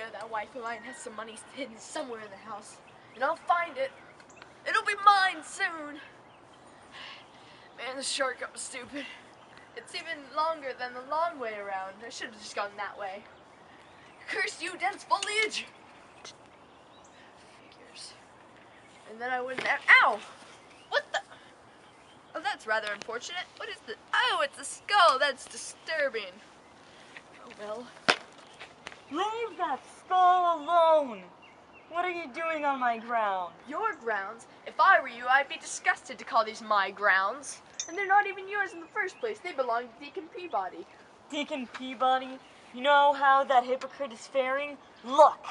know that wife of mine has some money hidden somewhere in the house, and I'll find it. It'll be mine soon. Man, the shortcut was stupid. It's even longer than the long way around. I should have just gone that way. Curse you, dense foliage! Figures. And then I wouldn't have... Ow! What the... Oh, that's rather unfortunate. What is the... Oh, it's a skull. That's disturbing. Oh, well. Leave that skull alone! What are you doing on my ground? Your grounds? If I were you, I'd be disgusted to call these my grounds. And they're not even yours in the first place. They belong to Deacon Peabody. Deacon Peabody? You know how that hypocrite is faring? Look!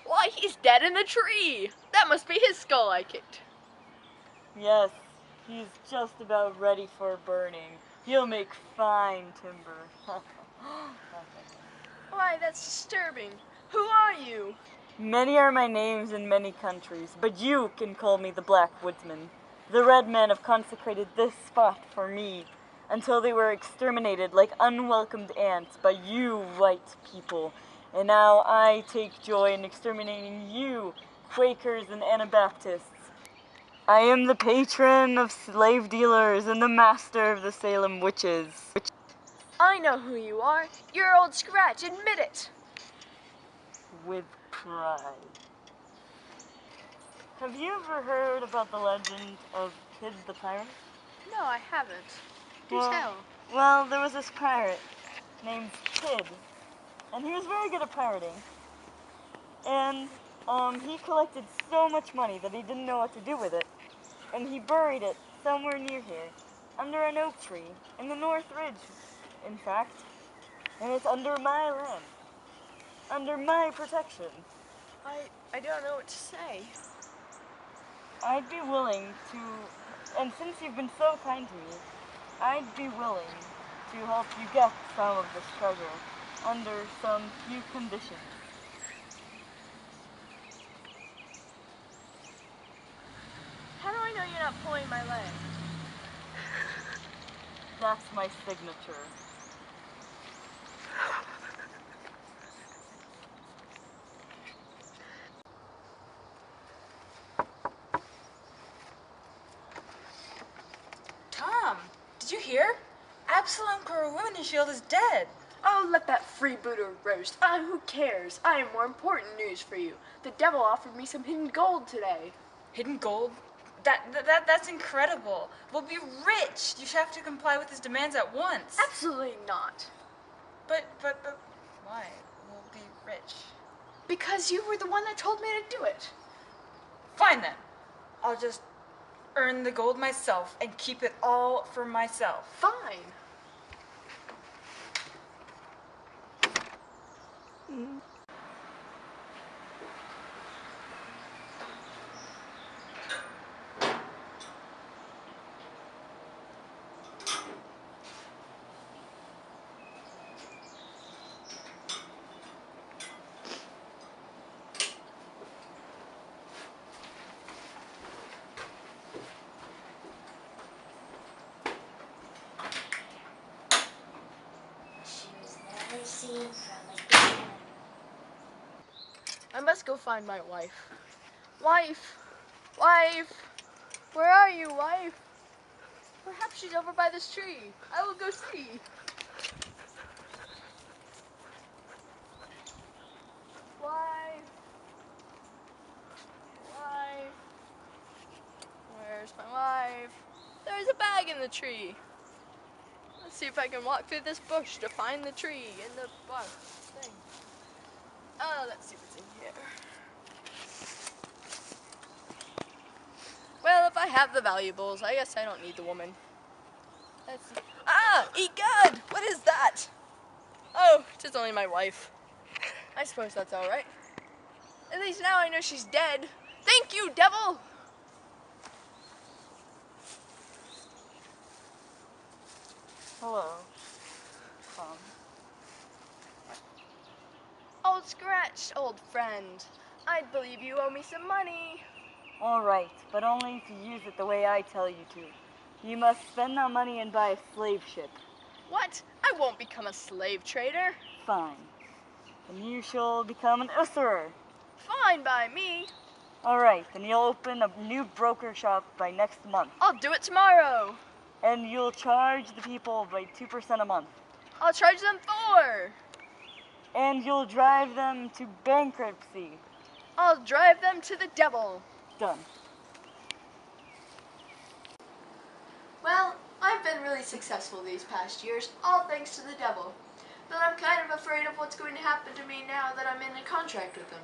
Why, he's dead in the tree! That must be his skull I kicked. Yes, he's just about ready for burning. He'll make fine timber. Why, that's disturbing. Who are you? Many are my names in many countries, but you can call me the Black Woodsman. The red men have consecrated this spot for me until they were exterminated like unwelcomed ants by you white people. And now I take joy in exterminating you, Quakers and Anabaptists. I am the patron of slave dealers and the master of the Salem witches. I know who you are. You're Old Scratch. Admit it. With pride. Have you ever heard about the legend of Kid the Pirate? No, I haven't. Do tell. Well, there was this pirate named Kid, and he was very good at pirating. And he collected so much money that he didn't know what to do with it. And he buried it somewhere near here, under an oak tree, in the North Ridge, in fact. And it's under my land, under my protection. I don't know what to say. I'd be willing to, and since you've been so kind to me, I'd be willing to help you get some of this treasure under some few conditions. How do I know you're not pulling my leg? That's my signature. Tom, did you hear? Absalom Shield is dead. Oh, let that freebooter roast. Who cares? I have more important news for you. The devil offered me some hidden gold today. Hidden gold? That's incredible. We'll be rich. You should have to comply with his demands at once. Absolutely not. But why? We'll be rich. Because you were the one that told me to do it. Fine then. I'll just earn the gold myself and keep it all for myself. Fine. I must go find my wife. Wife! Wife! Where are you, wife? Perhaps she's over by this tree. I will go see. Wife! Wife! Where's my wife? There's a bag in the tree. Let's see if I can walk through this bush to find the tree and the bug thing. Let's see what's in here. Well, if I have the valuables, I guess I don't need the woman. Let's see. Egad! What is that? Oh, 'tis only my wife. I suppose that's all right. At least now I know she's dead. Thank you, devil! Hello, Tom. Old Scratch, old friend. I believe you owe me some money. All right, but only if you use it the way I tell you to. You must spend that money and buy a slave ship. What? I won't become a slave trader. Fine. then you shall become an usurer. Fine by me. Alright, then you'll open a new broker shop by next month. I'll do it tomorrow. And you'll charge the people by 2% a month. I'll charge them 4. And you'll drive them to bankruptcy. I'll drive them to the devil. Done. Well, I've been really successful these past years, all thanks to the devil. But I'm kind of afraid of what's going to happen to me now that I'm in a contract with him.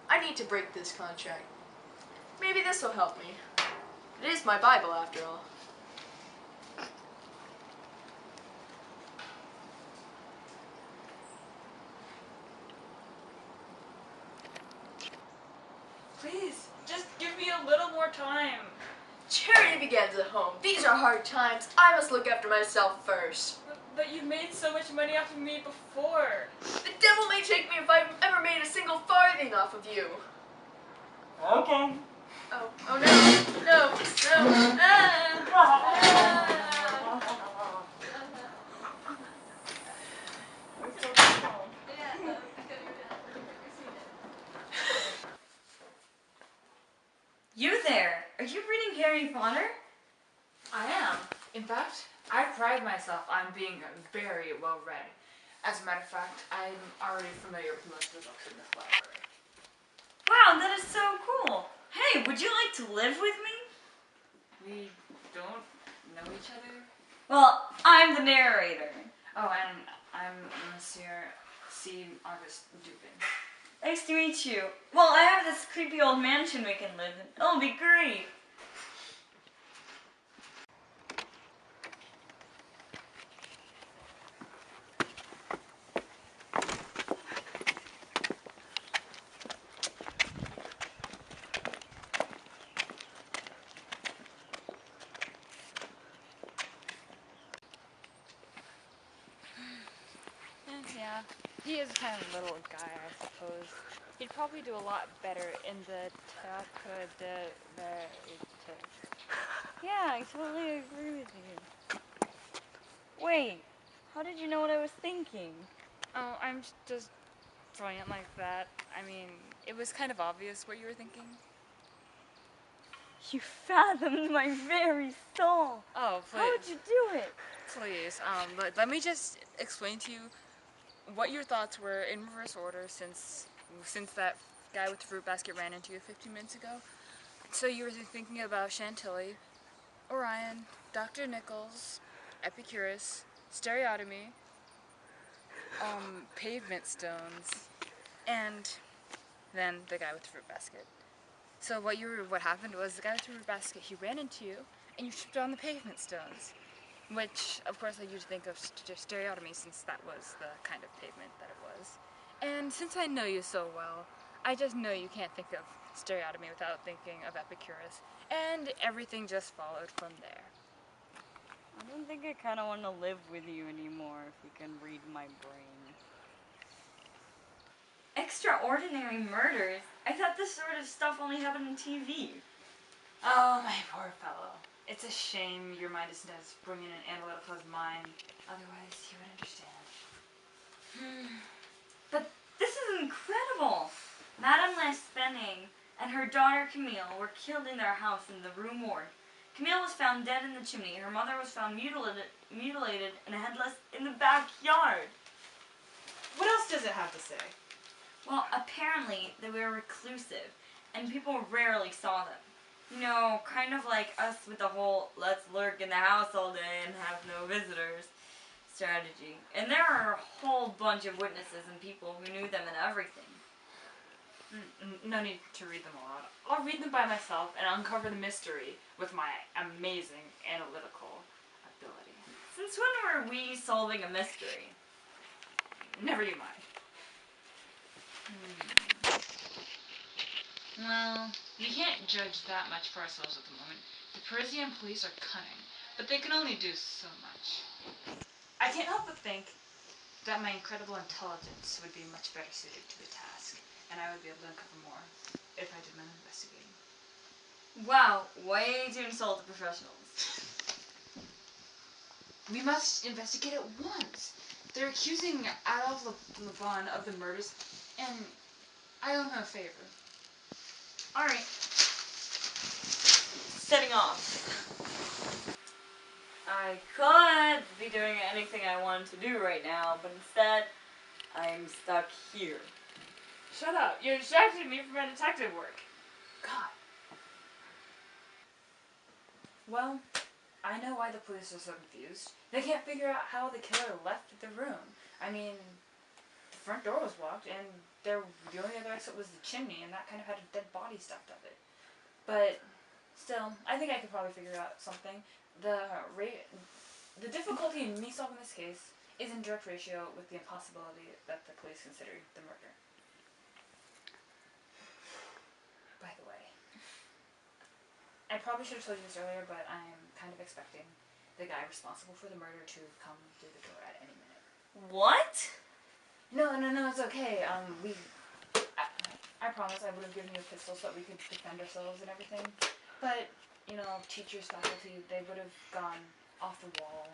I need to break this contract. Maybe this will help me. It is my Bible, after all. Please, just give me a little more time. Charity begins at home. These are hard times. I must look after myself first. But you've made so much money off of me before. The devil may take me if I've ever made a single farthing off of you. Okay. Oh no, no, no. You there! Are you reading Harry Potter? I am. In fact, I pride myself on being very well read. As a matter of fact, I'm already familiar with most of the books in this library. Wow, that is so cool! Hey, would you like to live with me? We don't know each other? Well, I'm the narrator. Oh, and I'm Monsieur C. August Dupin. Nice to meet you. Well, I have this creepy old mansion we can live in. It'll be great. Yeah, he is kind of a little guy, I suppose. He'd probably do a lot better in the Yeah, I totally agree with you. Wait, how did you know what I was thinking? Oh, I'm just brilliant like that. I mean, it was kind of obvious what you were thinking. You fathomed my very soul. Oh, please. How would you do it? Please, let me just explain to you what your thoughts were in reverse order since that guy with the fruit basket ran into you 15 minutes ago. So you were thinking about Chantilly, Orion, Dr. Nichols, Epicurus, stereotomy, pavement stones, and then the guy with the fruit basket. So what happened was the guy with the fruit basket, he ran into you, and you tripped on the pavement stones. Which, of course, led you to think of stereotomy, since that was the kind of pavement that it was. And since I know you so well, I just know you can't think of stereotomy without thinking of Epicurus, and everything just followed from there. I don't think I kind of want to live with you anymore if you can read my brain. Extraordinary murders? I thought this sort of stuff only happened on TV. Oh, my poor fellow. It's a shame your mind isn't as brilliant and analytical as mine. Otherwise, you would understand. But this is incredible! Madame L'Espenning and her daughter Camille were killed in their house in the Rue Morgue. Camille was found dead in the chimney. Her mother was found mutilated and headless in the backyard. What else does it have to say? Well, apparently they were reclusive, and people rarely saw them. You know, kind of like us with the whole let's lurk in the house all day and have no visitors strategy. And there are a whole bunch of witnesses and people who knew them and everything. No need to read them aloud. I'll read them by myself and uncover the mystery with my amazing analytical ability. Since when were we solving a mystery? Never you mind. Well, we can't judge that much for ourselves at the moment. The Parisian police are cunning, but they can only do so much. I can't help but think that my incredible intelligence would be much better suited to the task, and I would be able to uncover more if I did my investigating. Wow, way to insult the professionals. We must investigate at once. They're accusing Adolf Levon of the murders, and I owe him a favor. Alright. Setting off. I could be doing anything I wanted to do right now, but instead, I'm stuck here. Shut up. You're distracting me from my detective work. God. Well, I know why the police are so confused. They can't figure out how the killer left the room. I mean, the front door was locked, and the only other exit was the chimney, and that kind of had a dead body stuffed up it. But still, I think I could probably figure out something. The difficulty in me solving this case is in direct ratio with the impossibility that the police considered the murder. By the way, I probably should have told you this earlier, but I'm kind of expecting the guy responsible for the murder to come through the door at any minute. What? No, it's okay. I promise I would have given you a pistol so that we could defend ourselves and everything. But, you know, teachers, faculty, they would have gone off the wall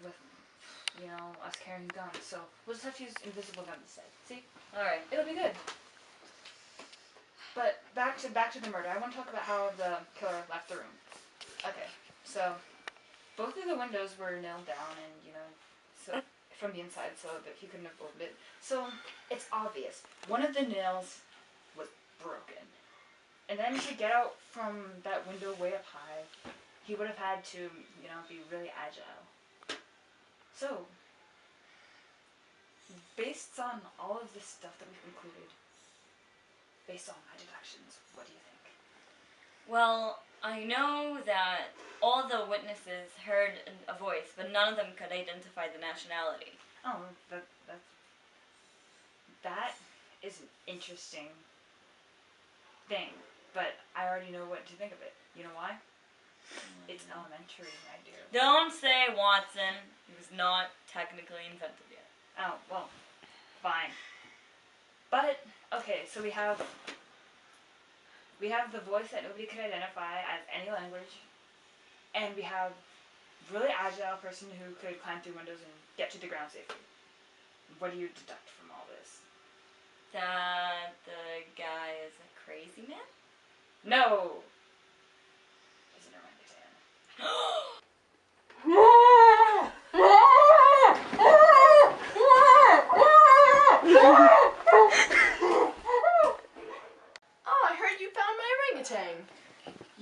with, you know, us carrying guns. So we'll just have to use invisible guns instead. See? Alright. It'll be good. But back to the murder. I want to talk about how the killer left the room. Okay, so both of the windows were nailed down, and so from the inside, so that he couldn't have opened it. So it's obvious one of the nails was broken, and then to get out from that window way up high, he would have had to, be really agile. So, based on all of this stuff that we've included. Based on my deductions, what do you think? Well, I know that all the witnesses heard a voice, but none of them could identify the nationality. Oh, that is an interesting thing, but I already know what to think of it. You know why? It's elementary, my dear. Don't say Watson. It was not technically invented yet. Oh, well, fine. But, okay, so we have the voice that nobody could identify as any language, and we have a really agile person who could climb through windows and get to the ground safely. What do you deduct from all this? That the guy is a crazy man? No! He's an orangutan.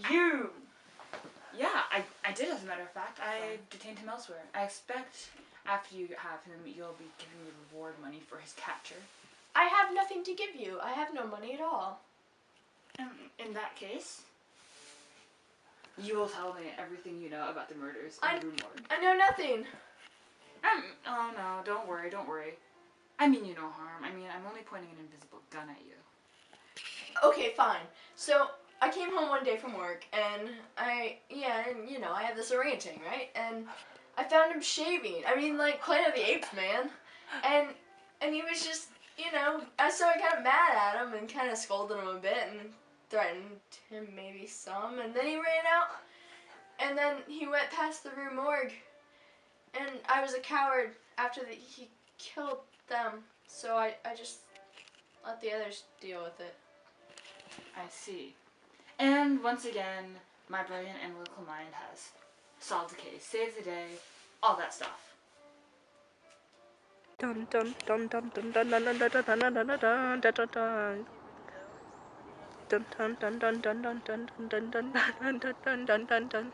You! Yeah, I did, as a matter of fact. I detained him elsewhere. I expect after you have him, you'll be giving me reward money for his capture. I have nothing to give you. I have no money at all. In that case, you will tell me everything you know about the murders in Morgue. I know nothing. Oh no, don't worry. I mean you no harm. I mean, I'm only pointing an invisible gun at you. Okay, fine. So, I came home one day from work, and I have this orangutan, right? And I found him shaving. I mean, like Planet of the Apes, man. And he was just, so I got mad at him and kind of scolded him a bit and threatened him maybe some, and then he ran out, and then he went past the Rue Morgue, and I was a coward after he killed them, so I just let the others deal with it. I see. And once again, my brilliant analytical mind has solved the case, saved the day, all that stuff. Dun dun dun dun dun dun dun dun dun dun dun dun dun dun dun. Dun dun dun dun dun dun dun dun dun dun dun dun dun dun.